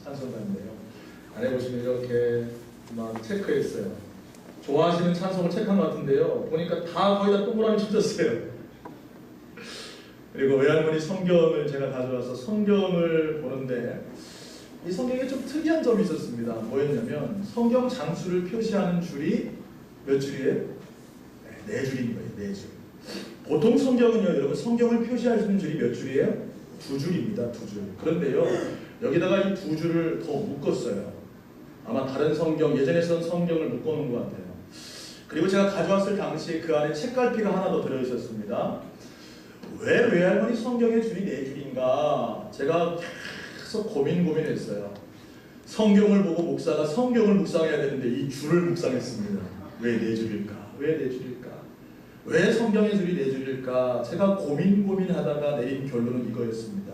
찬송가인데요. 안에 보시면 이렇게 막 체크했어요. 좋아하시는 찬송을 체크한 것 같은데요. 보니까 다 거의 다 동그라미 쳐졌어요. 그리고 외할머니 성경을 제가 가져와서 성경을 보는데 이 성경에 좀 특이한 점이 있었습니다. 뭐였냐면 성경 장수를 표시하는 줄이 몇 줄이에요? 네 줄인 거예요. 네 줄. 보통 성경은요, 여러분 성경을 표시할 수 있는 줄이 몇 줄이에요? 두 줄입니다. 두 줄. 그런데요, 여기다가 이 두 줄을 더 묶었어요. 아마 다른 성경, 예전에 쓰던 성경을 묶어놓은 것 같아요. 그리고 제가 가져왔을 당시에 그 안에 책갈피가 하나 더 들어있었습니다. 왜 외할머니 성경의 줄이 네 줄인가? 제가 계속 고민했어요. 성경을 보고 목사가 성경을 묵상해야 되는데 이 줄을 묵상했습니다. 왜 네 줄일까? 왜 네 줄일까? 왜 성경의 줄이 네 줄일까? 제가 고민하다가 내린 결론은 이거였습니다.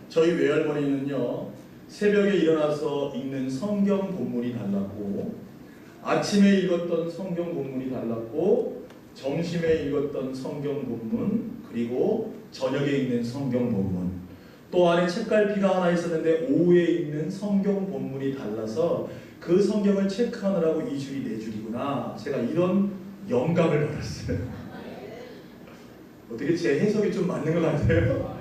저희 외할머니는요, 새벽에 일어나서 읽는 성경 본문이 달랐고, 아침에 읽었던 성경 본문이 달랐고, 점심에 읽었던 성경 본문, 그리고 저녁에 읽는 성경 본문, 또 안에 책갈피가 하나 있었는데 오후에 읽는 성경 본문이 달라서 그 성경을 체크하느라고 이 줄이 네 줄이구나. 제가 이런 영감을 받았어요. 어떻게 제 해석이 좀 맞는 것 같아요?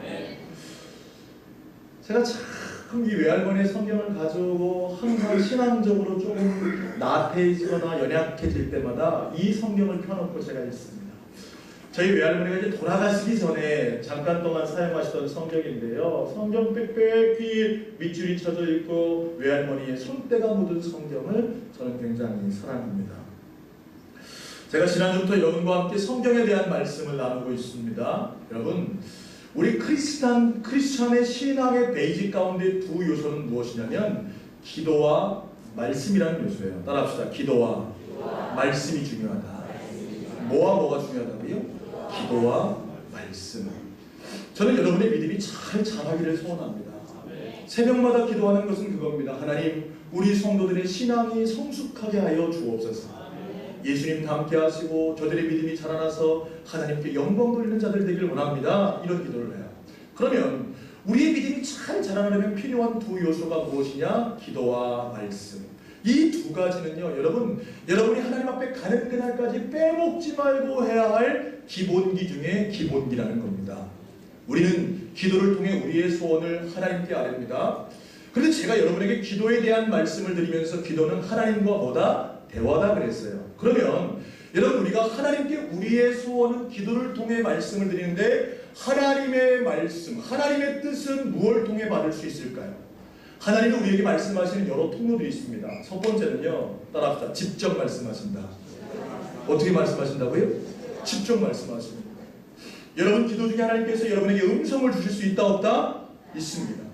제가 참 이 외할머니의 성경을 가지고 항상 신앙적으로 조금 나태해지거나 연약해질 때마다 이 성경을 펴놓고 제가 읽습니다. 저희 외할머니가 이제 돌아가시기 전에 잠깐 동안 사용하시던 성경인데요. 성경 빽빽히 밑줄이 쳐져 있고 외할머니의 손때가 묻은 성경을 저는 굉장히 사랑합니다. 제가 지난주부터 여러분과 함께 성경에 대한 말씀을 나누고 있습니다. 여러분, 우리 크리스찬의 신앙의 베이직 가운데 두 요소는 무엇이냐면 기도와 말씀이라는 요소예요. 따라합시다. 기도와 말씀이 중요하다. 뭐가 중요하다고요? 기도와 말씀. 저는 여러분의 믿음이 잘 자라기를 소원합니다. 새벽마다 기도하는 것은 그겁니다. 하나님, 우리 성도들의 신앙이 성숙하게 하여 주옵소서. 예수님과 함께 하시고 저들의 믿음이 자라나서 하나님께 영광 돌리는 자들 되길 원합니다. 이런 기도를 해요. 그러면 우리의 믿음이 잘 자라나려면 필요한 두 요소가 무엇이냐? 기도와 말씀. 이 두 가지는요, 여러분이 하나님 앞에 가는 그날까지 빼먹지 말고 해야 할 기본기 중에 기본기라는 겁니다. 우리는 기도를 통해 우리의 소원을 하나님께 아뢰입니다. 그런데 제가 여러분에게 기도에 대한 말씀을 드리면서 기도는 하나님과 뭐다? 대화다 그랬어요. 그러면 여러분, 우리가 하나님께 우리의 소원은 기도를 통해 말씀을 드리는데 하나님의 말씀, 하나님의 뜻은 무엇을 통해 받을 수 있을까요? 하나님은 우리에게 말씀하시는 여러 통로들이 있습니다. 첫 번째는요, 따라합시다. 직접 말씀하신다. 어떻게 말씀하신다고요? 직접 말씀하십니다. 여러분, 기도 중에 하나님께서 여러분에게 음성을 주실 수 있다 없다? 있습니다.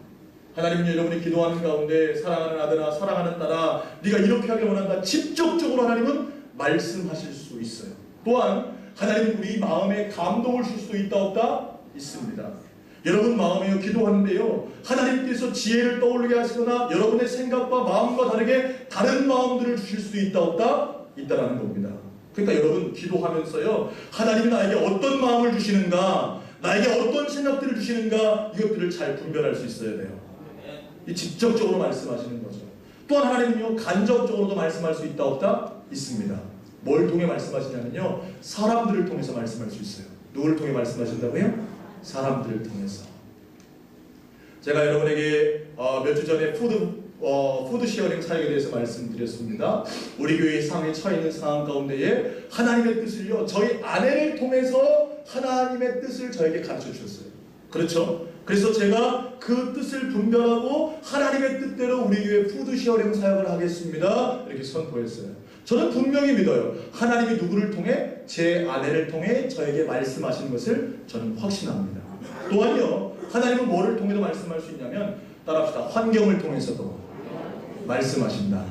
하나님은 여러분이 기도하는 가운데 사랑하는 아들아, 사랑하는 딸아, 네가 이렇게 하길 원한다. 직접적으로 하나님은 말씀하실 수 있어요. 또한 하나님은 우리 마음에 감동을 줄 수 있다 없다? 있습니다. 여러분 마음에 기도하는데요, 하나님께서 지혜를 떠오르게 하시거나 여러분의 생각과 마음과 다르게 다른 마음들을 주실 수 있다 없다? 있다라는 겁니다. 그러니까 여러분 기도하면서요, 하나님이 나에게 어떤 마음을 주시는가, 나에게 어떤 생각들을 주시는가, 이것들을 잘 분별할 수 있어야 돼요. 이 직접적으로 말씀하시는 거죠. 또한 하나님은요, 간접적으로도 말씀할 수 있다 없다? 있습니다. 뭘 통해 말씀하시냐면요, 사람들을 통해서 말씀할 수 있어요. 누구를 통해 말씀하신다고요? 사람들을 통해서. 제가 여러분에게 몇 주 전에 푸드 시어링 사역에 대해서 말씀드렸습니다. 우리 교회의 상황에 처해 있는 상황 가운데에 하나님의 뜻을요, 저희 아내를 통해서 하나님의 뜻을 저에게 가르쳐 주셨어요. 그렇죠? 그래서 제가 그 뜻을 분별하고 하나님의 뜻대로 우리 교회 푸드 시어링 사역을 하겠습니다. 이렇게 선포했어요. 저는 분명히 믿어요. 하나님이 누구를 통해? 제 아내를 통해 저에게 말씀하시는 것을 저는 확신합니다. 또한요, 하나님은 뭐를 통해도 말씀할 수 있냐면, 따라합시다. 환경을 통해서도 말씀하신다.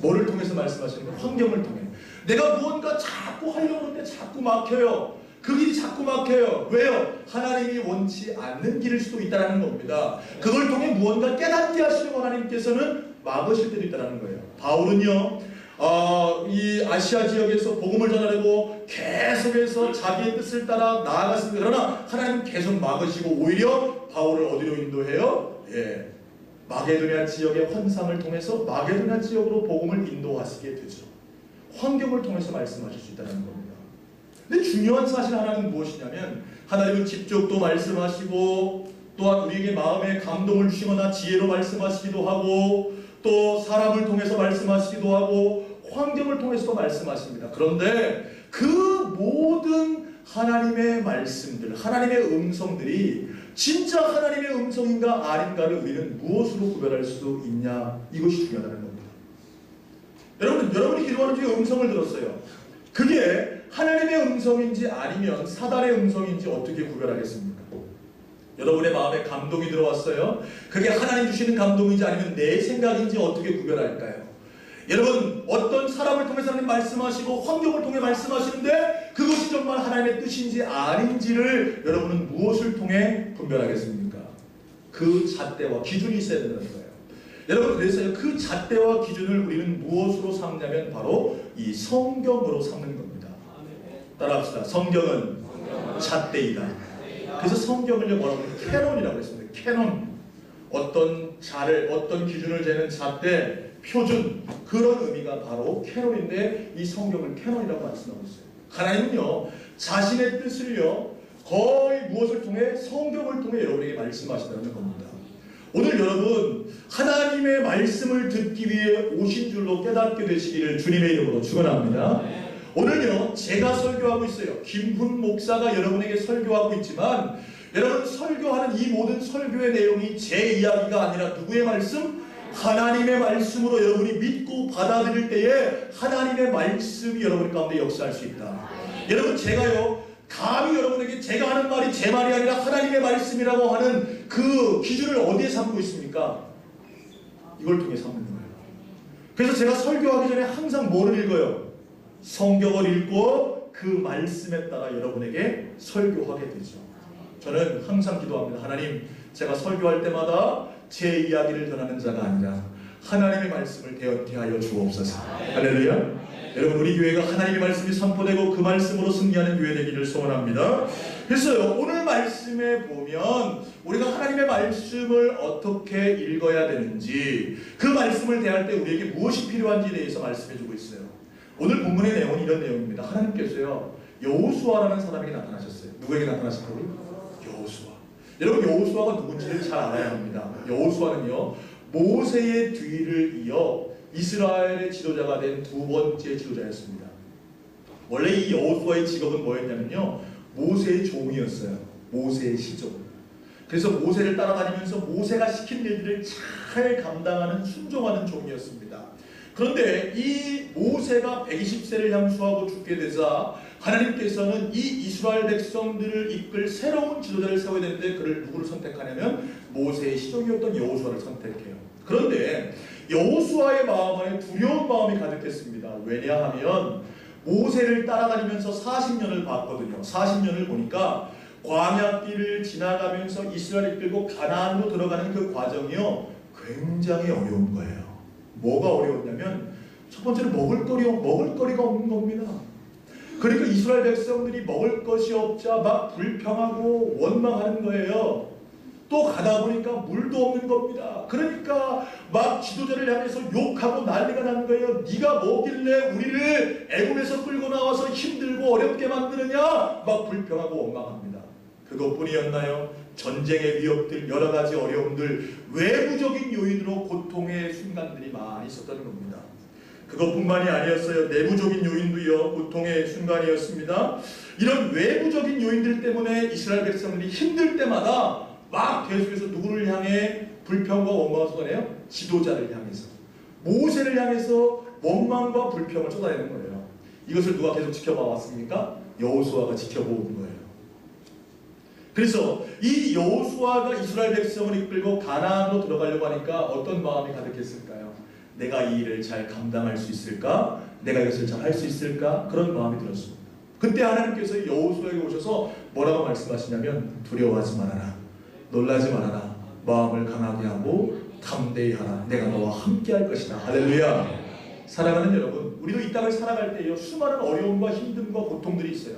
뭐를 통해서 말씀하시는 거예요? 환경을 통해. 내가 무언가 자꾸 하려고 하는데 자꾸 막혀요. 그 길이 자꾸 막혀요. 왜요? 하나님이 원치 않는 길일 수도 있다는 겁니다. 그걸 통해 무언가 깨닫게 하시는 하나님께서는 막으실 때도 있다는 거예요. 바울은요, 이 아시아 지역에서 복음을 전하려고 계속해서 자기의 뜻을 따라 나아갔습니다. 그러나 하나님은 계속 막으시고 오히려 바울을 어디로 인도해요? 마게도냐 지역의 환상을 통해서 마게도냐 지역으로 복음을 인도하시게 되죠. 환경을 통해서 말씀하실 수 있다는 겁니다. 근데 중요한 사실 하나는 무엇이냐면 하나님은 직접 또 말씀하시고 또한 우리에게 마음에 감동을 주시거나 지혜로 말씀하시기도 하고 또 사람을 통해서 말씀하시기도 하고 환경을 통해서도 말씀하십니다. 그런데 그 모든 하나님의 말씀들, 하나님의 음성들이 진짜 하나님의 음성인가 아닌가를 우리는 무엇으로 구별할 수 있냐, 이것이 중요하다는 겁니다. 여러분이 기도하는 중에 음성을 들었어요. 그게 하나님의 음성인지 아니면 사단의 음성인지 어떻게 구별하겠습니까? 여러분의 마음에 감동이 들어왔어요. 그게 하나님 주시는 감동인지 아니면 내 생각인지 어떻게 구별할까요? 여러분, 어떤 사람을 통해서 하나님 말씀하시고 환경을 통해 말씀하시는데 그것이 정말 하나님의 뜻인지 아닌지를 여러분은 무엇을 통해 분별하겠습니까? 그 잣대와 기준이 있어야 된다는 거예요. 여러분, 그래서요, 그 잣대와 기준을 우리는 무엇으로 삼냐면 바로 이 성경으로 삼는 겁니다. 따라합시다. 성경은 잣대이다. 그래서 성경을 뭐라고 해요? 캐논이라고 했습니다. 캐논. 어떤 기준을 재는 잣대, 표준, 그런 의미가 바로 캐논인데 이 성경을 캐논이라고 말씀하고 있어요. 하나님은요, 자신의 뜻을요, 거의 무엇을 통해? 성경을 통해 여러분에게 말씀하신다는 겁니다. 오늘 여러분, 하나님의 말씀을 듣기 위해 오신 줄로 깨닫게 되시기를 주님의 이름으로 축원합니다. 오늘요, 제가 설교하고 있어요. 김훈 목사가 여러분에게 설교하고 있지만 여러분, 설교하는 이 모든 설교의 내용이 제 이야기가 아니라 누구의 말씀? 하나님의 말씀으로 여러분이 믿고 받아들일 때에 하나님의 말씀이 여러분 가운데 역사할 수 있다. 여러분, 제가요, 감히 여러분에게 제가 하는 말이 제 말이 아니라 하나님의 말씀이라고 하는 그 기준을 어디에 삼고 있습니까? 이걸 통해 삼는 거예요. 그래서 제가 설교하기 전에 항상 뭐를 읽어요? 성경을 읽고 그 말씀에 따라 여러분에게 설교하게 되죠. 저는 항상 기도합니다. 하나님, 제가 설교할 때마다 제 이야기를 전하는 자가 아니라 하나님의 말씀을 대하여 주옵소서. 할렐루야. 여러분, 우리 교회가 하나님의 말씀이 선포되고 그 말씀으로 승리하는 교회 되기를 소원합니다. 그래서요, 오늘 말씀에 보면 우리가 하나님의 말씀을 어떻게 읽어야 되는지, 그 말씀을 대할 때 우리에게 무엇이 필요한지에 대해서 말씀해주고 있어요. 오늘 본문의 내용은 이런 내용입니다. 하나님께서요, 여호수아라는 사람에게 나타나셨어요. 누구에게 나타나셨다고요? 여호수아. 여러분, 여호수아가 누군지를 잘 알아야 합니다. 여호수아는요, 모세의 뒤를 이어 이스라엘의 지도자가 된 두 번째 지도자였습니다. 원래 이 여호수아의 직업은 뭐였냐면요, 모세의 종이었어요. 모세의 시종. 그래서 모세를 따라다니면서 모세가 시킨 일들을 잘 감당하는, 순종하는 종이었습니다. 그런데 이 모세가 120세를 향수하고 죽게 되자 하나님께서는 이 이스라엘 백성들을 이끌 새로운 지도자를 세워야 되는데 그를 누구를 선택하냐면 모세의 시종이었던 여호수아를 선택해요. 그런데 여호수아의 마음 안에 두려운 마음이 가득했습니다. 왜냐하면 모세를 따라다니면서 40년을 봤거든요. 40년을 보니까 광야길을 지나가면서 이스라엘을 이끌고 가나안으로 들어가는 그 과정이요, 굉장히 어려운 거예요. 뭐가 어려웠냐면 첫 번째로 먹을거리가 없는 겁니다. 그러니까 이스라엘 백성들이 먹을 것이 없자 막 불평하고 원망하는 거예요. 또 가다 보니까 물도 없는 겁니다. 그러니까 막 지도자를 향해서 욕하고 난리가 나는 거예요. 네가 뭐길래 우리를 애굽에서 끌고 나와서 힘들고 어렵게 만드느냐, 막 불평하고 원망합니다. 그것뿐이었나요? 전쟁의 위협들, 여러 가지 어려움들, 외부적인 요인으로 고통의 순간들이 많이 있었다는 겁니다. 그것뿐만이 아니었어요. 내부적인 요인도요, 고통의 순간이었습니다. 이런 외부적인 요인들 때문에 이스라엘 백성들이 힘들 때마다 막 계속해서 누구를 향해 불평과 원망을 쏟아내요? 지도자를 향해서, 모세를 향해서 원망과 불평을 쏟아내는 거예요. 이것을 누가 계속 지켜봐 왔습니까? 여호수아가 지켜보는 거예요. 그래서 이 여호수아가 이스라엘 백성을 이끌고 가나안으로 들어가려고 하니까 어떤 마음이 가득했을까요? 내가 이 일을 잘 감당할 수 있을까? 내가 이것을 잘 할 수 있을까? 그런 마음이 들었습니다. 그때 하나님께서 여호수아에게 오셔서 뭐라고 말씀하시냐면, 두려워하지 말아라, 놀라지 말아라, 마음을 강하게 하고 담대히 하라, 내가 너와 함께 할 것이다. 할렐루야. 사랑하는 여러분, 우리도 이 땅을 살아갈 때요, 수많은 어려움과 힘듦과 고통들이 있어요.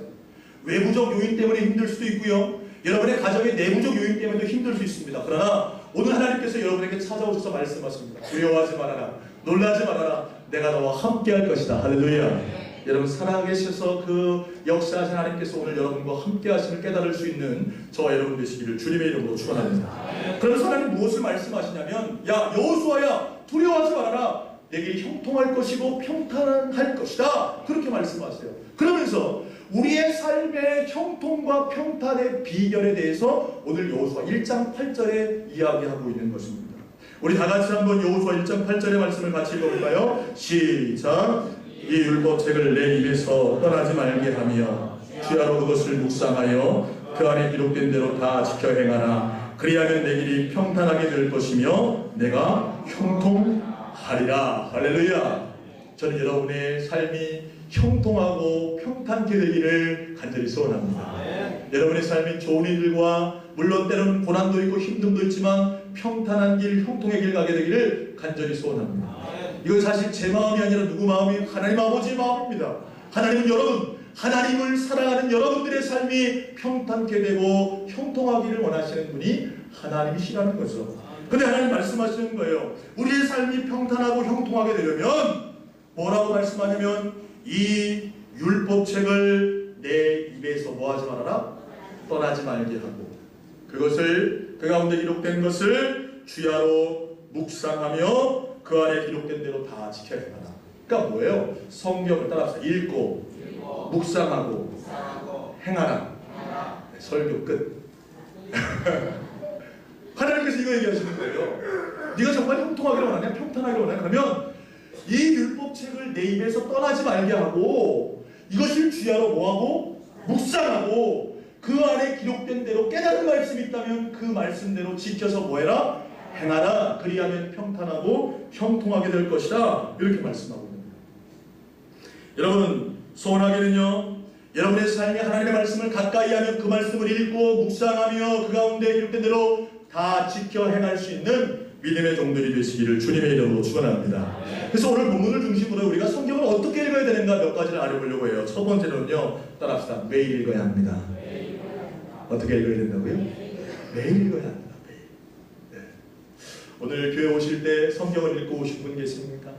외부적 요인 때문에 힘들 수도 있고요, 여러분의 가정의 내부적 요인 때문에도 힘들 수 있습니다. 그러나 오늘 하나님께서 여러분에게 찾아오셔서 말씀하십니다. 두려워하지 말아라. 놀라지 말아라. 내가 너와 함께 할 것이다. 할렐루야. 여러분 살아계셔서 그 역사하신 하나님께서 오늘 여러분과 함께 하심을 깨달을 수 있는 저와 여러분 되시기를 주님의 이름으로 축원합니다. 그래서 하나님 무엇을 말씀하시냐면 야 여호수아야 두려워하지 말아라. 내게 형통할 것이고 평탄할 것이다. 그렇게 말씀하세요. 그러면서 우리의 삶의 형통과 평탄의 비결에 대해서 오늘 여호수아 1장 8절에 이야기하고 있는 것입니다. 우리 다 같이 한번 여호수아 1장 8절의 말씀을 같이 읽어볼까요? 시작. 이 율법책을 내 입에서 떠나지 말게 하며 주야로 그것을 묵상하여 그 안에 기록된 대로 다 지켜 행하라. 그리하면 내 길이 평탄하게 될 것이며 내가 형통하리라. 할렐루야. 저는 여러분의 삶이 형통하고 평탄케 되기를 간절히 소원합니다. 여러분의 삶이 좋은 일들과 물론 때로는 고난도 있고 힘듦도 있지만 평탄한 길, 형통의 길 가게 되기를 간절히 소원합니다. 이건 사실 제 마음이 아니라 누구 마음이? 하나님 아버지의 마음입니다. 하나님은 여러분, 하나님을 사랑하는 여러분들의 삶이 평탄케 되고 형통하기를 원하시는 분이 하나님이시라는 거죠. 근데 하나님 말씀하시는 거예요. 우리의 삶이 평탄하고 형통하게 되려면 뭐라고 말씀하냐면 이 율법책을 내 입에서 뭐하지 말아라? 떠나지 말게 하고 그것을 그 가운데 기록된 것을 주야로 묵상하며 그 안에 기록된 대로 다 지켜야 된다. 그러니까 뭐예요? 성경을 따라서 읽고 묵상하고 행하라. 네, 설교 끝. 하나님께서 이거 얘기하시는 거예요. 네가 정말 형통하기를 원하냐? 평탄하기를 원하냐? 그러면 이 율법책을 내 입에서 떠나지 말게 하고 이것을 주야로 뭐하고? 묵상하고 그 안에 기록된 대로 깨달은 말씀이 있다면 그 말씀대로 지켜서 뭐해라? 행하라. 그리하면 평탄하고 형통하게 될 것이다. 이렇게 말씀하고 있습니다. 여러분 소원하기는요. 여러분의 삶이 하나님의 말씀을 가까이 하며 그 말씀을 읽고 묵상하며 그 가운데 기록된 대로 다 지켜 행할 수 있는 믿음의 종들이 되시기를 주님의 이름으로 축원합니다. 그래서 오늘 본문을 중심으로 우리가 성경을 어떻게 읽어야 되는가 몇 가지를 알아보려고 해요. 첫 번째는요. 따라합시다. 매일 읽어야 합니다. 어떻게 읽어야 된다고요? 매일 읽어야 합니다. 오늘 교회 오실 때 성경을 읽고 오신 분 계십니까?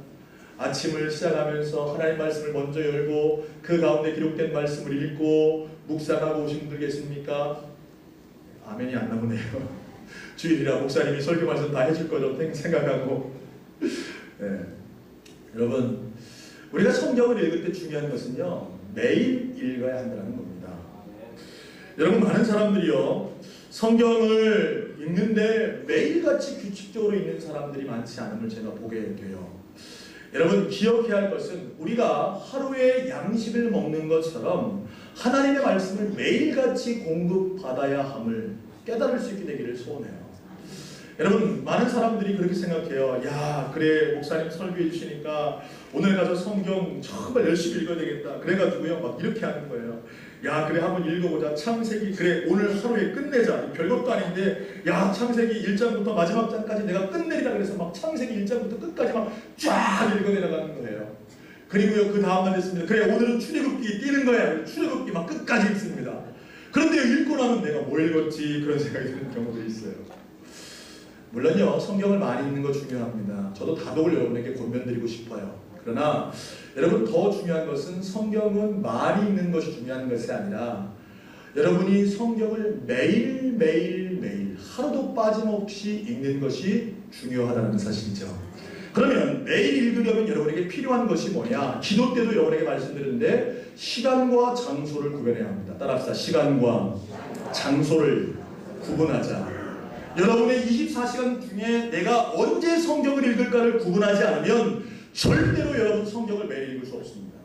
아침을 시작하면서 하나님 말씀을 먼저 열고 그 가운데 기록된 말씀을 읽고 묵상하고 오신 분 계십니까? 아멘이 안 나오네요. 주일이라 목사님이 설교 말씀 다 해줄 거죠 생각하고. 네. 여러분 우리가 성경을 읽을 때 중요한 것은요 매일 읽어야 한다는 겁니다. 여러분 많은 사람들이요 성경을 읽는데 매일같이 규칙적으로 읽는 사람들이 많지 않음을 제가 보게 돼요. 여러분 기억해야 할 것은 우리가 하루에 양식을 먹는 것처럼 하나님의 말씀을 매일같이 공급받아야 함을 깨달을 수 있게 되기를 소원해요. 여러분 많은 사람들이 그렇게 생각해요. 야 그래 목사님 설교해 주시니까 오늘 가서 성경 정말 열심히 읽어야 되겠다. 그래가지고요 막 이렇게 하는 거예요. 야 그래 한번 읽어보자. 창세기 그래 오늘 하루에 끝내자. 별것도 아닌데 야 창세기 1장부터 마지막 장까지 내가 끝내리라 그래서 막 창세기 1장부터 끝까지 막 쫙 읽어내려가는 거예요. 그리고요 그 다음날 됐습니다. 그래 오늘은 출애굽기 뛰는 거야. 출애굽기 막 끝까지 읽습니다. 그런데 읽고 나면 내가 뭐 읽었지 그런 생각이 드는 경우도 있어요. 물론요 성경을 많이 읽는 거 중요합니다. 저도 다독을 여러분에게 권면드리고 싶어요. 그러나 여러분 더 중요한 것은 성경은 많이 읽는 것이 중요한 것이 아니라 여러분이 성경을 매일 하루도 빠짐없이 읽는 것이 중요하다는 사실이죠. 그러면 매일 읽으려면 여러분에게 필요한 것이 뭐냐? 기도 때도 여러분에게 말씀드렸는데 시간과 장소를 구별해야 합니다. 따라합시다. 시간과 장소를 구분하자. 여러분의 24시간 중에 내가 언제 성경을 읽을까를 구분하지 않으면 절대로 여러분 성경을 매일 읽을 수 없습니다.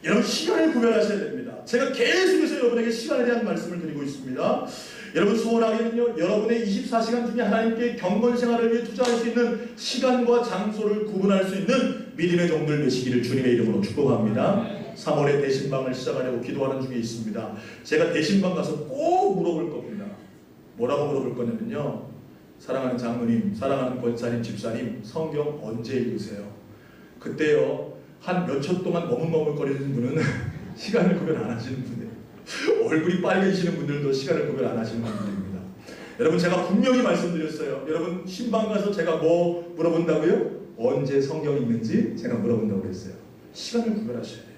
여러분 시간을 구별하셔야 됩니다. 제가 계속해서 여러분에게 시간에 대한 말씀을 드리고 있습니다. 여러분 소원하기는요 여러분의 24시간 중에 하나님께 경건 생활을 위해 투자할 수 있는 시간과 장소를 구분할 수 있는 믿음의 종들 되시기를 주님의 이름으로 축복합니다. 3월에 대신방을 시작하려고 기도하는 중에 있습니다. 제가 대신방 가서 꼭 물어볼 겁니다. 뭐라고 물어볼 거냐면요 사랑하는 장로님, 사랑하는 권사님, 집사님 성경 언제 읽으세요? 그때요 한 몇 초 동안 머뭇머뭇거리는 분은 시간을 구별 안 하시는 분이에요. 얼굴이 빨개지시는 분들도 시간을 구별 안 하시는 분들입니다. 여러분 제가 분명히 말씀드렸어요. 여러분 신방 가서 제가 뭐 물어본다고요? 언제 성경 읽는지 제가 물어본다고 그랬어요. 시간을 구별하셔야 돼요.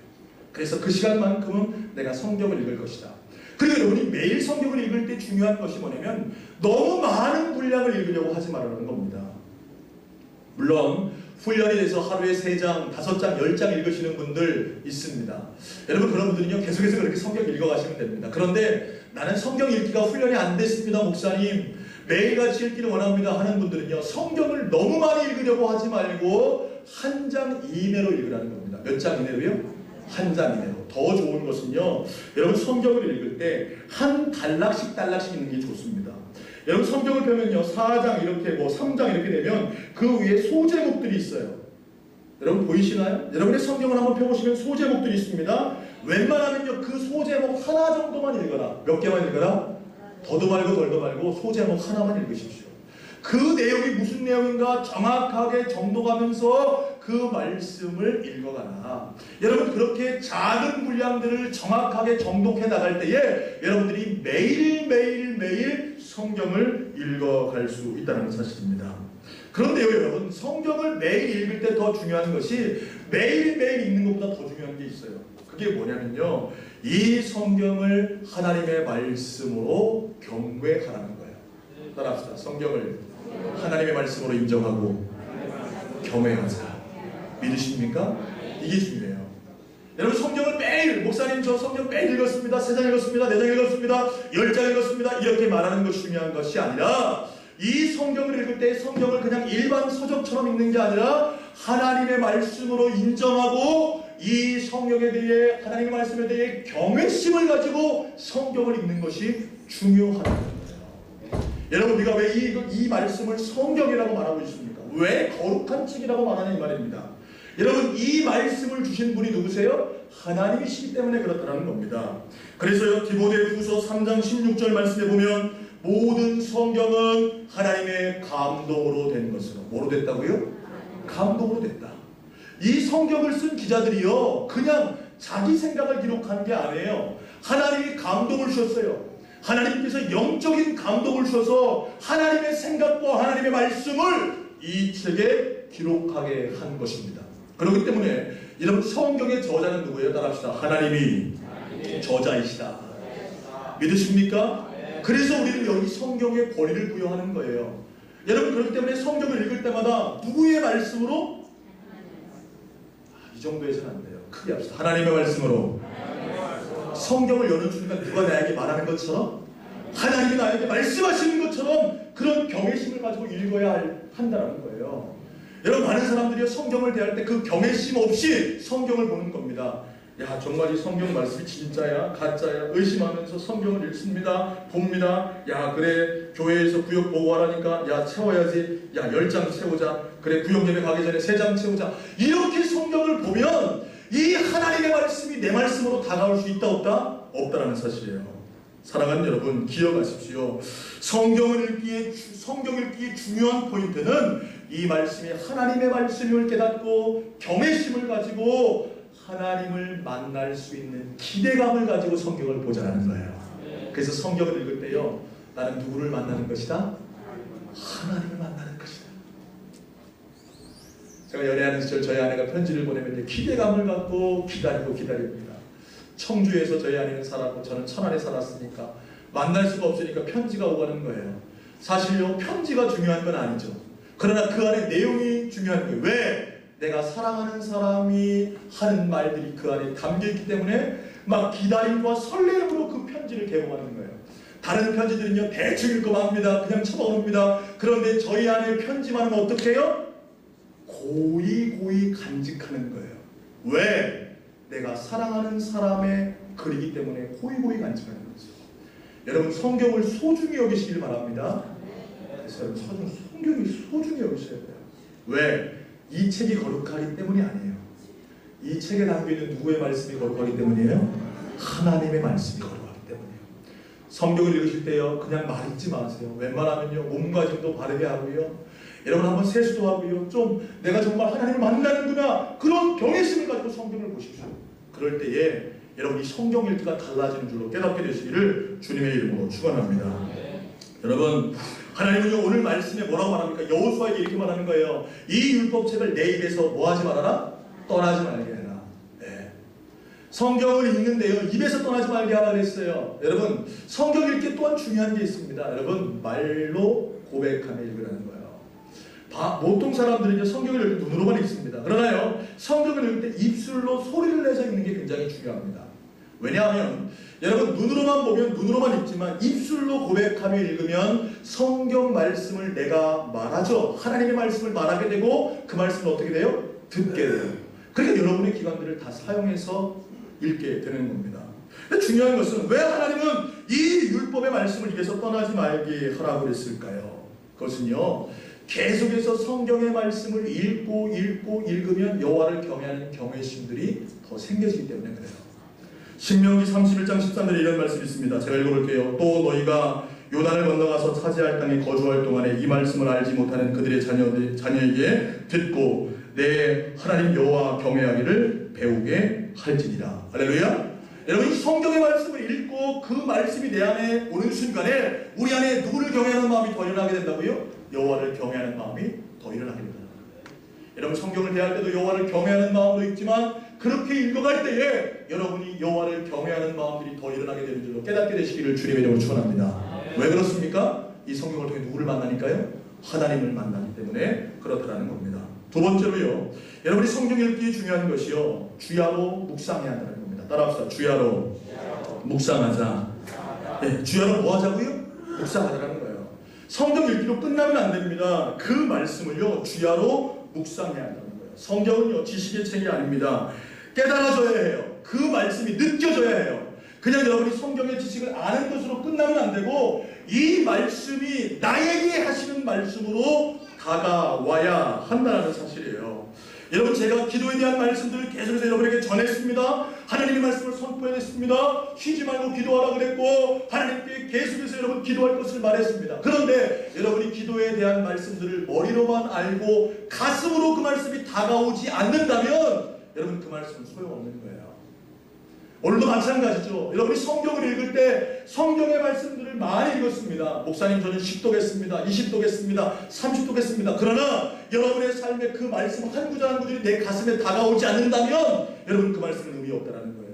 그래서 그 시간만큼은 내가 성경을 읽을 것이다. 그리고 여러분이 매일 성경을 읽을 때 중요한 것이 뭐냐면 너무 많은 분량을 읽으려고 하지 말라는 겁니다. 물론 훈련이 돼서 하루에 3장, 5장, 10장 읽으시는 분들 있습니다. 여러분 그런 분들은요 계속해서 그렇게 성경 읽어가시면 됩니다. 그런데 나는 성경 읽기가 훈련이 안 됐습니다 목사님, 매일같이 읽기를 원합니다 하는 분들은요 성경을 너무 많이 읽으려고 하지 말고 한 장 이내로 읽으라는 겁니다. 몇 장 이내로요? 한 장 이내로. 더 좋은 것은요 여러분 성경을 읽을 때 한 단락씩 읽는 게 좋습니다. 여러분 성경을 펴면요 4장 이렇게 3장 이렇게 되면 그 위에 소제목들이 있어요. 여러분 보이시나요? 여러분의 성경을 한번 펴보시면 소제목들이 있습니다. 웬만하면요 그 소제목 하나 정도만 읽어라. 몇 개만 읽어라? 더도 말고 덜도 말고 소제목 하나만 읽으십시오. 그 내용이 무슨 내용인가 정확하게 정독하면서 그 말씀을 읽어가라. 여러분 그렇게 작은 분량들을 정확하게 정독해 나갈 때에 여러분들이 매일 성경을 읽어갈 수 있다는 사실입니다. 그런데요 여러분 성경을 매일 읽을 때 더 중요한 것이 매일 읽는 것보다 더 중요한 게 있어요. 그게 뭐냐면요 이 성경을 하나님의 말씀으로 경외하라는 거예요. 따라합시다. 성경을 하나님의 말씀으로 인정하고 경외하자. 믿으십니까? 이게 중요해요. 여러분 성경을 매일 목사님 저 성경 매일 읽었습니다. 3장 읽었습니다. 4장 읽었습니다. 10장 읽었습니다. 이렇게 말하는 것이 중요한 것이 아니라 이 성경을 읽을 때 성경을 그냥 일반 서적처럼 읽는 게 아니라 하나님의 말씀으로 인정하고 이 성경에 대해 하나님의 말씀에 대해 경외심을 가지고 성경을 읽는 것이 중요하다는 거예요. 여러분 우리가 왜 이 말씀을 성경이라고 말하고 있습니까? 왜 거룩한 책이라고 말하는 이 말입니다. 여러분 이 말씀을 주신 분이 누구세요? 하나님이시기 때문에 그렇다는 겁니다. 그래서요 디모데후서 3장 16절 말씀에 보면 모든 성경은 하나님의 감동으로 된 것으로 뭐로 됐다고요? 감동으로 됐다. 이 성경을 쓴 기자들이요 그냥 자기 생각을 기록한 게 아니에요. 하나님이 감동을 주셨어요. 하나님께서 영적인 감동을 주셔서 하나님의 생각과 하나님의 말씀을 이 책에 기록하게 한 것입니다. 그렇기 때문에 여러분 성경의 저자는 누구예요? 따라합시다. 하나님이 저자이시다. 믿으십니까? 그래서 우리는 여기 성경에 권위를 부여하는 거예요. 여러분 그렇기 때문에 성경을 읽을 때마다 누구의 말씀으로? 이 정도에서는 안 돼요. 크게 합시다. 하나님의 말씀으로. 성경을 여는 순간 누가 나에게 말하는 것처럼 하나님이 나에게 말씀하시는 것처럼 그런 경외심을 가지고 읽어야 한다는 거예요. 여러분 많은 사람들이 성경을 대할 때 그 경외심 없이 성경을 보는 겁니다. 야 정말 이 성경 말씀이 진짜야 가짜야 의심하면서 성경을 읽습니다. 봅니다. 야 그래 교회에서 구역 보고하라니까 야 채워야지. 야 10장 채우자. 그래 구역예배 가기 전에 3장 채우자. 이렇게 성경을 보면 이 하나님의 말씀이 내 말씀으로 다가올 수 있다 없다? 없다라는 사실이에요. 사랑하는 여러분 기억하십시오. 성경 읽기의 중요한 포인트는 이 말씀이 하나님의 말씀임을 깨닫고 경외심을 가지고 하나님을 만날 수 있는 기대감을 가지고 성경을 보자는 거예요. 그래서 성경을 읽을 때요 나는 누구를 만나는 것이다? 하나님을 만나는 것이다. 제가 연애하는 시절 저희 아내가 편지를 보내면 기대감을 갖고 기다립니다. 청주에서 저희 아내는 살았고 저는 천안에 살았으니까 만날 수가 없으니까 편지가 오가는 거예요. 사실요 편지가 중요한 건 아니죠. 그러나 그 안에 내용이 중요한 거예요. 왜? 내가 사랑하는 사람이 하는 말들이 그 안에 담겨있기 때문에 막 기다림과 설렘으로 그 편지를 개봉하는 거예요. 다른 편지들은요 대충 읽어봅니다. 그냥 쳐먹습니다. 그런데 저희 아내의 편지만은 어떻게 해요? 고이 간직하는 거예요. 왜? 내가 사랑하는 사람의 글이기 때문에 고이 간직하는 거죠. 여러분 성경을 소중히 여기시길 바랍니다. 그래서 여러분 성경이 소중히 여기셔야 돼요. 왜? 이 책이 거룩하기 때문이 아니에요. 이 책에 담겨있는 누구의 말씀이 거룩하기 때문이에요? 하나님의 말씀이 거룩하기 때문이에요. 성경을 읽으실 때요 그냥 말 읽지 마세요. 웬만하면요 몸가짐도 바르게 하고요 여러분 한번 세수도 하고요 좀 내가 정말 하나님을 만나는구나 그런 경외심을 가지고 성경을 보십시오. 그럴 때에 여러분 이 성경 읽기가 달라지는 줄로 깨닫게 되시기를 주님의 이름으로 축원합니다. 여러분, 하나님은요 오늘 말씀에 뭐라고 말합니까? 여호수아에게 이렇게 말하는 거예요. 이 율법책을 내 입에서 뭐 하지 말아라? 떠나지 말게 해라. 네. 성경을 읽는데요 입에서 떠나지 말게 하라 그랬어요. 여러분, 성경 읽기 또한 중요한 게 있습니다. 여러분, 말로 고백하며 읽으라는 거예요. 보통 사람들은 이제 성경을 읽을 때 눈으로만 읽습니다. 그러나요, 성경을 읽을 때 입술로 소리를 내서 읽는 게 굉장히 중요합니다. 왜냐하면 여러분, 눈으로만 보면 눈으로만 읽지만 입술로 고백하며 읽으면 성경 말씀을 내가 말하죠. 하나님의 말씀을 말하게 되고 그 말씀을 어떻게 돼요? 듣게 돼요. 그러니까 여러분의 기관들을 다 사용해서 읽게 되는 겁니다. 근데 중요한 것은 왜 하나님은 이 율법의 말씀을 입에서 떠나지 말게 하라고 그랬을까요? 그것은요, 계속해서 성경의 말씀을 읽고 읽으면 여호와를 경외하는 경외심들이 더 생겨지기 때문에 그래요. 신명기 31장 13절에 이런 말씀이 있습니다. 제가 읽어볼게요. 또 너희가 요단을 건너가서 차지할 땅에 거주할 동안에 이 말씀을 알지 못하는 그들의 자녀에게 듣고 내 하나님 여호와 경외하기를 배우게 할지니라. 할렐루야. 여러분, 이 성경의 말씀을 읽고 그 말씀이 내 안에 오는 순간에 우리 안에 누구를 경외하는 마음이 더 일어나게 된다고요? 여호와를 경외하는 마음이 더 일어나게 된다. 여러분, 성경을 대할 때도 여호와를 경외하는 마음도 있지만 그렇게 읽어갈 때에 여러분이 여호와를 경외하는 마음들이 더 일어나게 되는 줄로 깨닫게 되시기를 주님의 이름으로 축원합니다. 왜 그렇습니까? 이 성경을 통해 누구를 만나니까요? 하나님을 만나기 때문에 그렇다라는 겁니다. 두 번째로요, 여러분이 성경 읽기 중요한 것이요, 주야로 묵상해야 한다는 겁니다. 따라합시다. 주야로 묵상하자. 네, 주야로 뭐 하자고요? 묵상하자라는 거예요. 성경 읽기로 끝나면 안 됩니다. 그 말씀을요 주야로 묵상해야 한다는 거예요. 성경은요 지식의 책이 아닙니다. 깨달아져야 해요. 그 말씀이 느껴져야 해요. 그냥 여러분이 성경의 지식을 아는 것으로 끝나면 안 되고 이 말씀이 나에게 하시는 말씀으로 다가와야 한다는 사실이에요. 여러분, 제가 기도에 대한 말씀들을 계속해서 여러분에게 전했습니다. 하나님의 말씀을 선포했습니다. 쉬지 말고 기도하라 그랬고 하나님께 계속해서 여러분 기도할 것을 말했습니다. 그런데 여러분이 기도에 대한 말씀들을 머리로만 알고 가슴으로 그 말씀이 다가오지 않는다면 여러분 그 말씀은 소용없는 거예요. 오늘도 마찬가지죠. 여러분이 성경을 읽을 때 성경의 말씀들을 많이 읽었습니다. 목사님 저는 10도겠습니다. 20도겠습니다. 30도겠습니다. 그러나 여러분의 삶에 그 말씀 한 구절 한 구절이 내 가슴에 다가오지 않는다면 여러분 그 말씀은 의미 없다라는 거예요.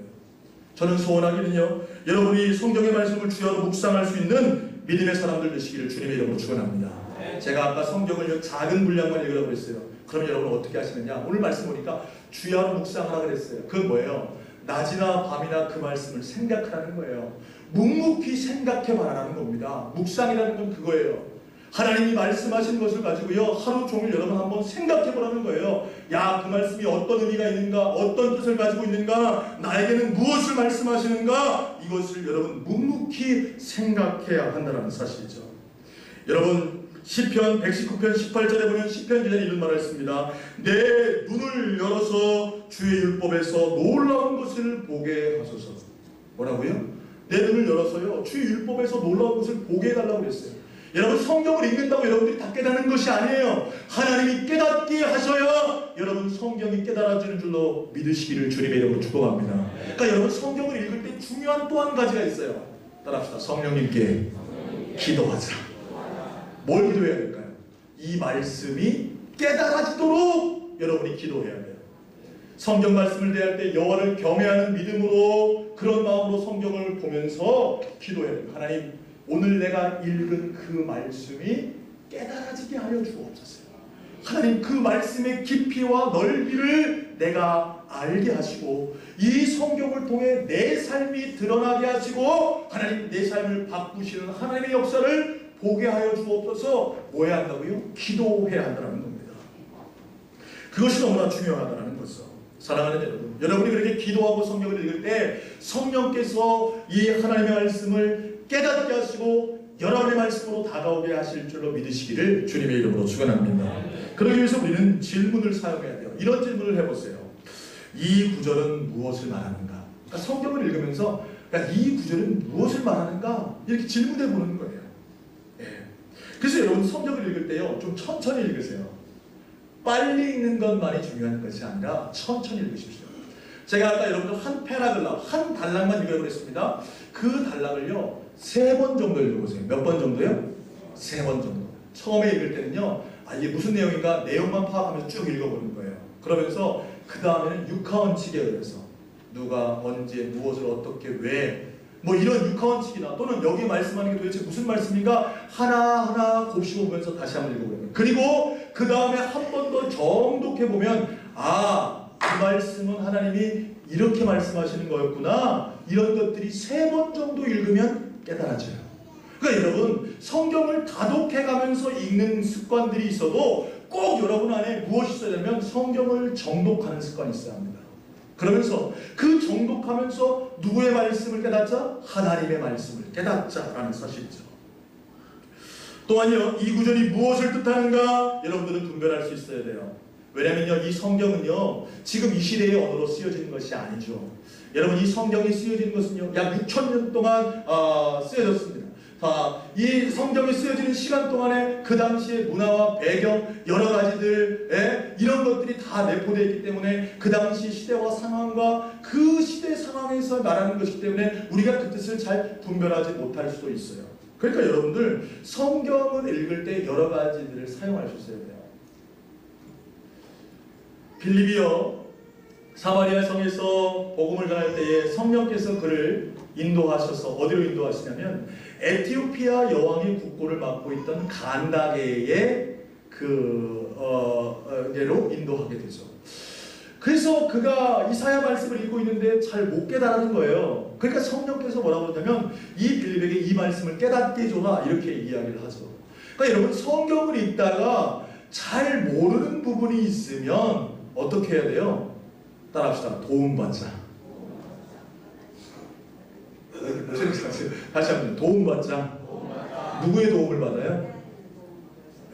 저는 소원하기는요, 여러분이 성경의 말씀을 주야로 묵상할 수 있는 믿음의 사람들 되시기를 주님의 이름으로 축원합니다. 제가 아까 성경을 작은 분량만 읽으라고 그랬어요. 그럼 여러분은 어떻게 하시느냐? 오늘 말씀 보니까 주야로 묵상하라 그랬어요. 그건 뭐예요? 낮이나 밤이나 그 말씀을 생각하라는 거예요. 묵묵히 생각해 봐라는 겁니다. 묵상이라는 건 그거예요. 하나님이 말씀하신 것을 가지고요 하루 종일 여러분 한번 생각해 보라는 거예요. 야, 그 말씀이 어떤 의미가 있는가, 어떤 뜻을 가지고 있는가, 나에게는 무엇을 말씀하시는가, 이것을 여러분 묵묵히 생각해야 한다는 사실이죠. 여러분, 시편 119편 18절에 보면 시편 기자는 이런 말을 했습니다. 내 눈을 열어서 주의 율법에서 놀라운 것을 보게 하소서. 뭐라고요? 내 눈을 열어서요 주의 율법에서 놀라운 것을 보게 해달라고 그랬어요. 여러분, 성경을 읽는다고 여러분들이 다 깨닫는 것이 아니에요. 하나님이 깨닫게 하셔야 여러분 성경이 깨달아지는 줄로 믿으시기를 주님의 이름으로 축복합니다. 그러니까 여러분, 성경을 읽을 때 중요한 또 한 가지가 있어요. 따라합시다. 성령님께 기도하자. 뭘 기도해야 될까요? 이 말씀이 깨달아지도록 여러분이 기도해야 돼요. 성경 말씀을 대할 때 여호와를 경외하는 믿음으로 그런 마음으로 성경을 보면서 기도해야 돼요. 하나님, 오늘 내가 읽은 그 말씀이 깨달아지게 하여 주옵소서. 하나님, 그 말씀의 깊이와 넓이를 내가 알게 하시고 이 성경을 통해 내 삶이 드러나게 하시고 하나님, 내 삶을 바꾸시는 하나님의 역사를 보게 하여 주옵소서. 뭐 해야 한다고요? 기도해야 한다는 겁니다. 그것이 너무나 중요하다는 것이죠. 사랑하는 여러분, 여러분이 그렇게 기도하고 성경을 읽을 때 성령께서 이 하나님의 말씀을 깨닫게 하시고 여러분의 말씀으로 다가오게 하실 줄로 믿으시기를 주님의 이름으로 축원합니다. 그러기 위해서 우리는 질문을 사용해야 돼요. 이런 질문을 해보세요. 이 구절은 무엇을 말하는가? 그러니까 성경을 읽으면서 이 구절은 무엇을 말하는가? 이렇게 질문해 보는 거예요. 그래서 여러분, 성경을 읽을 때요 좀 천천히 읽으세요. 빨리 읽는 것만이 중요한 것이 아니라 천천히 읽으십시오. 제가 아까 여러분들 한 패라글라, 한 단락만 읽어보겠습니다. 그 단락을요 3번 정도 읽어보세요. 몇 번 정도요? 3번 정도. 처음에 읽을 때는요, 이게 무슨 내용인가 내용만 파악하면서 쭉 읽어보는 거예요. 그러면서 그 다음에는 육하원칙에 의해서 누가 언제 무엇을 어떻게 왜 뭐 이런 육하원칙이나 또는 여기 말씀하는 게 도대체 무슨 말씀인가 하나하나 곱씹어보면서 다시 한번 읽어보는 거예요. 그리고 그 다음에 한 번 더 정독해보면 이 말씀은 하나님이 이렇게 말씀하시는 거였구나, 이런 것들이 3번 정도 읽으면 깨달아져요. 그러니까 여러분, 성경을 다독해가면서 읽는 습관들이 있어도 꼭 여러분 안에 무엇이 있어야 되냐면 성경을 정독하는 습관이 있어야 합니다. 그러면서 그 정독하면서 누구의 말씀을 깨닫자? 하나님의 말씀을 깨닫자라는 사실이죠. 또한요, 이 구절이 무엇을 뜻하는가 여러분들은 분별할 수 있어야 돼요. 왜냐면요, 이 성경은요 지금 이 시대의 언어로 쓰여지는 것이 아니죠. 여러분, 이 성경이 쓰여지는 것은요 약 6,000년 동안 쓰여졌습니다. 이 성경이 쓰여지는 시간 동안에 그 당시의 문화와 배경, 여러 가지들, 이런 것들이 다 내포되어 있기 때문에 그 당시 시대와 상황과 그 시대 상황에서 말하는 것이기 때문에 우리가 그 뜻을 잘 분별하지 못할 수도 있어요. 그러니까 여러분들, 성경을 읽을 때 여러 가지들을 사용할 수 있어야 돼요. 빌립이요, 사마리아 성에서 복음을 전할 때에 성령께서 그를 인도하셔서 어디로 인도하시냐면 에티오피아 여왕의 국고를 맡고 있던 간다게의 예로 인도하게 되죠. 그래서 그가 이사야 말씀을 읽고 있는데 잘 못 깨달은 거예요. 그러니까 성령께서 뭐라고 하냐면 이 빌립에게 이 말씀을 깨닫게 해줘라, 이렇게 이야기를 하죠. 그러니까 여러분, 성경을 읽다가 잘 모르는 부분이 있으면 어떻게 해야 돼요? 따라합시다. 도움받자. 다시 한번, 도움받자. 누구의 도움을 받아요?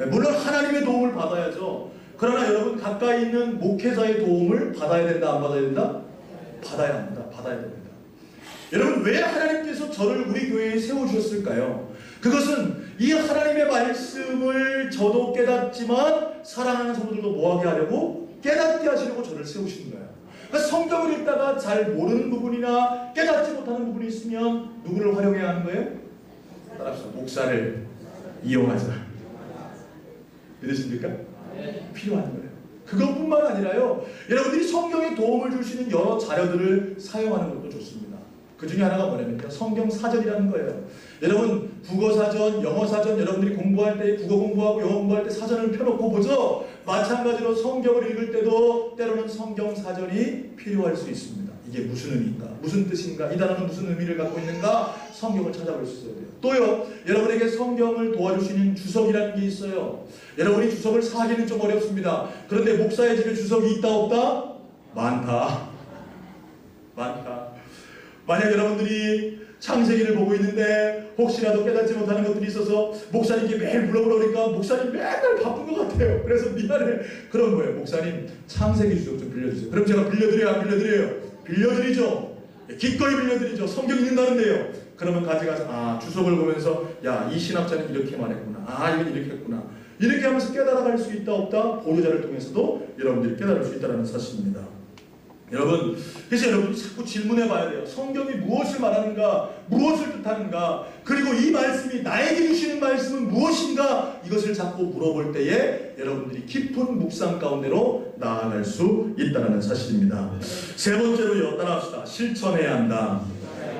물론 하나님의 도움을 받아야죠. 그러나 여러분, 가까이 있는 목회자의 도움을 받아야 된다, 안 받아야 된다? 받아야 합니다. 받아야 됩니다. 여러분, 왜 하나님께서 저를 우리 교회에 세워주셨을까요? 그것은 이 하나님의 말씀을 저도 깨닫지만 사랑하는 성도들도 뭐하게 하려고? 깨닫게 하시려고 저를 세우시는 거예요. 그러니까 성경을 읽다가 잘 모르는 부분이나 깨닫지 못하는 부분이 있으면 누구를 활용해야 하는 거예요? 따라합시다. 목사를 이용하자. 믿으십니까? 필요한 거예요. 그것뿐만 아니라요, 여러분들이 성경에 도움을 줄 수 있는 여러 자료들을 사용하는 것도 좋습니다. 그 중에 하나가 뭐냐면요, 성경 사전이라는 거예요. 여러분, 국어사전, 영어사전, 여러분들이 공부할 때, 국어 공부하고 영어 공부할 때 사전을 펴놓고 보죠. 마찬가지로 성경을 읽을 때도 때로는 성경 사전이 필요할 수 있습니다. 이게 무슨 의미인가? 무슨 뜻인가? 이 단어는 무슨 의미를 갖고 있는가? 성경을 찾아볼 수 있어야 돼요. 또요, 여러분에게 성경을 도와줄 수 있는 주석이라는 게 있어요. 여러분이 주석을 사기는 좀 어렵습니다. 그런데 목사의 집에 주석이 있다 없다? 많다. 많다. 만약 여러분들이 창세기를 보고 있는데 혹시라도 깨닫지 못하는 것들이 있어서 목사님께 매일 물어보니까 목사님 맨날 바쁜 것 같아요. 그래서 미안해. 그런 거예요. 목사님, 창세기 주석 좀 빌려주세요. 그럼 제가 빌려드려요? 안 빌려드려요? 빌려드리죠. 기꺼이 빌려드리죠. 성경 읽는다는데요. 그러면 가져가서 주석을 보면서 이 신학자는 이렇게 말했구나. 이건 이렇게 했구나. 이렇게 하면서 깨달아갈 수 있다 없다? 보도자를 통해서도 여러분들이 깨달을 수 있다는 사실입니다. 여러분, 그래서 여러분이 자꾸 질문해 봐야 돼요. 성경이 무엇을 말하는가? 무엇을 뜻하는가? 그리고 이 말씀이 나에게 주시는 말씀은 무엇인가? 이것을 자꾸 물어볼 때에 여러분들이 깊은 묵상 가운데로 나아갈 수 있다는 사실입니다. 세 번째로요, 따라합시다. 실천해야 한다.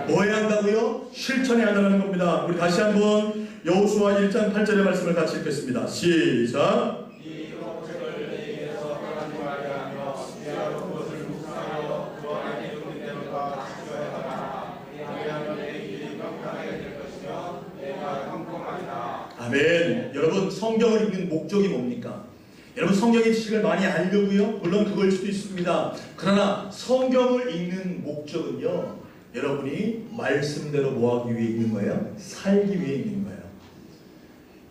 뭐 해야 한다고요? 실천해야 한다는 겁니다. 우리 다시 한번 여호수아 1장 8절의 말씀을 같이 읽겠습니다. 시작. 아멘. 여러분, 성경을 읽는 목적이 뭡니까? 여러분, 성경의 지식을 많이 알려고요? 물론 그걸 수도 있습니다. 그러나 성경을 읽는 목적은요, 여러분이 말씀대로 뭐하기 위해 읽는 거예요? 살기 위해 읽는 거예요.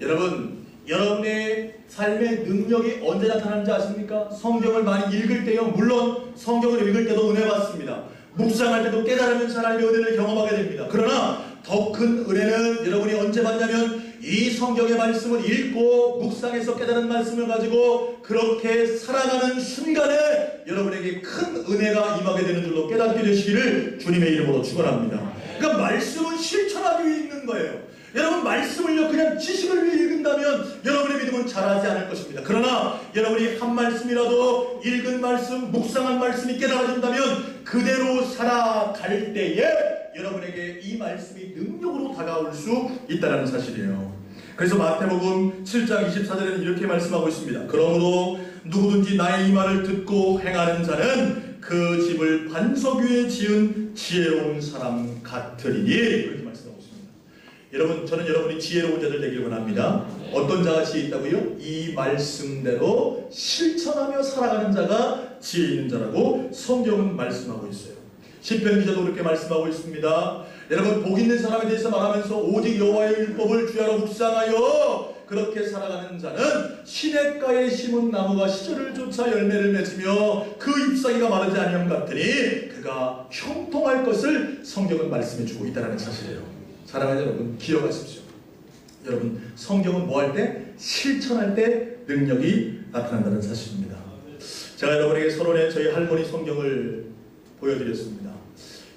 여러분, 여러분의 삶의 능력이 언제 나타나는지 아십니까? 성경을 많이 읽을 때요. 물론 성경을 읽을 때도 은혜 받습니다. 묵상할 때도 깨달으면서 하나님의 은혜를 경험하게 됩니다. 그러나 더 큰 은혜는 여러분이 언제 받냐면 이 성경의 말씀을 읽고 묵상해서 깨달은 말씀을 가지고 그렇게 살아가는 순간에 여러분에게 큰 은혜가 임하게 되는 줄로 깨닫게 되시기를 주님의 이름으로 축원합니다. 그러니까 말씀은 실천하기 위해 읽는 거예요. 여러분 말씀을요 그냥 지식을 위해 읽는다면 여러분의 믿음은 자라지 않을 것입니다. 그러나 여러분이 한 말씀이라도 읽은 말씀, 묵상한 말씀이 깨달아진다면 그대로 살아갈 때에 여러분에게 이 말씀이 능력으로 다가올 수 있다는 사실이에요. 그래서 마태복음 7장 24절에는 이렇게 말씀하고 있습니다. 그러므로 누구든지 나의 이 말을 듣고 행하는 자는 그 집을 반석 위에 지은 지혜로운 사람 같으리니, 이렇게 말씀하고 있습니다. 여러분, 저는 여러분이 지혜로운 자들 되길 원합니다. 어떤 자가 지혜 있다고요? 이 말씀대로 실천하며 살아가는 자가 지혜 있는 자라고 성경은 말씀하고 있어요. 시편 기자도 그렇게 말씀하고 있습니다. 여러분, 복 있는 사람에 대해서 말하면서 오직 여호와의 율법을 주야로 묵상하여 그렇게 살아가는 자는 시냇가에 심은 나무가 시절을 쫓아 열매를 맺으며 그 잎사귀가 마르지 아니함 같으니 그가 형통할 것을 성경은 말씀해 주고 있다는 사실이에요. 사랑하는 여러분, 기억하십시오. 여러분, 성경은 뭐 할 때? 실천할 때 능력이 나타난다는 사실입니다. 제가 여러분에게 서론에 저희 할머니 성경을 보여드렸습니다.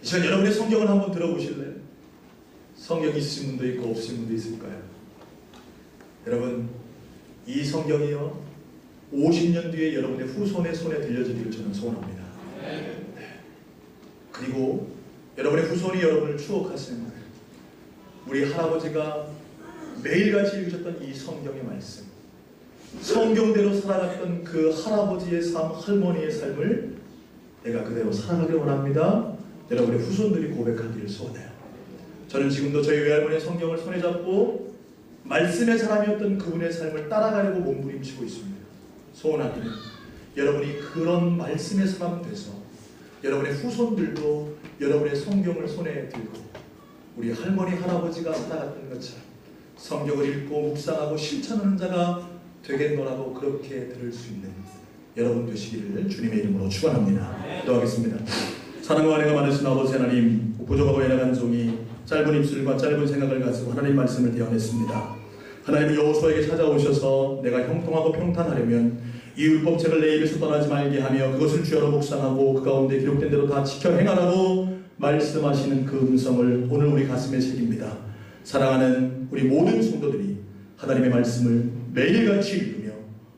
이 시간 여러분의 성경을 한번 들어보실래요? 성경이 있으신 분도 있고 없으신 분도 있을 거예요. 여러분, 이 성경이요 50년 뒤에 여러분의 후손의 손에 들려지기를 저는 소원합니다. 그리고 여러분의 후손이 여러분을 추억하시는 거예요. 우리 할아버지가 매일같이 읽으셨던 이 성경의 말씀, 성경대로 살아갔던 그 할아버지의 삶, 할머니의 삶을 내가 그대로 살아가길 원합니다. 여러분의 후손들이 고백하기를 소원해요. 저는 지금도 저희 외할머니의 성경을 손에 잡고 말씀의 사람이었던 그분의 삶을 따라가려고 몸부림치고 있습니다. 소원하기는 여러분이 그런 말씀의 사람 돼서 여러분의 후손들도 여러분의 성경을 손에 들고 우리 할머니 할아버지가 살아갔던 것처럼 성경을 읽고 묵상하고 실천하는 자가 되겠노라고 그렇게 들을 수 있는 여러분 되시기를 주님의 이름으로 축원합니다. 기도하겠습니다. 사랑과 은혜가 많으신 아버지 하나님, 부족하고 연약한 종이 짧은 입술과 짧은 생각을 가지고 하나님 말씀을 대언했습니다. 하나님은 여호수아에게 찾아오셔서 내가 형통하고 평탄하려면 이 율법책을 내 입에서 떠나지 말게 하며 그것을 주야로 묵상하고 그 가운데 기록된 대로 다 지켜 행하라고 말씀하시는 그 음성을 오늘 우리 가슴에 새깁니다. 사랑하는 우리 모든 성도들이 하나님의 말씀을 매일같이 읽으며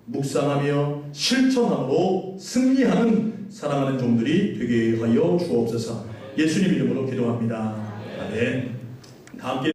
묵상하며 실천함으로 승리하는 사랑하는 종들이 되게 하여 주옵소서. 예수님 이름으로 기도합니다. 아멘. 다 함께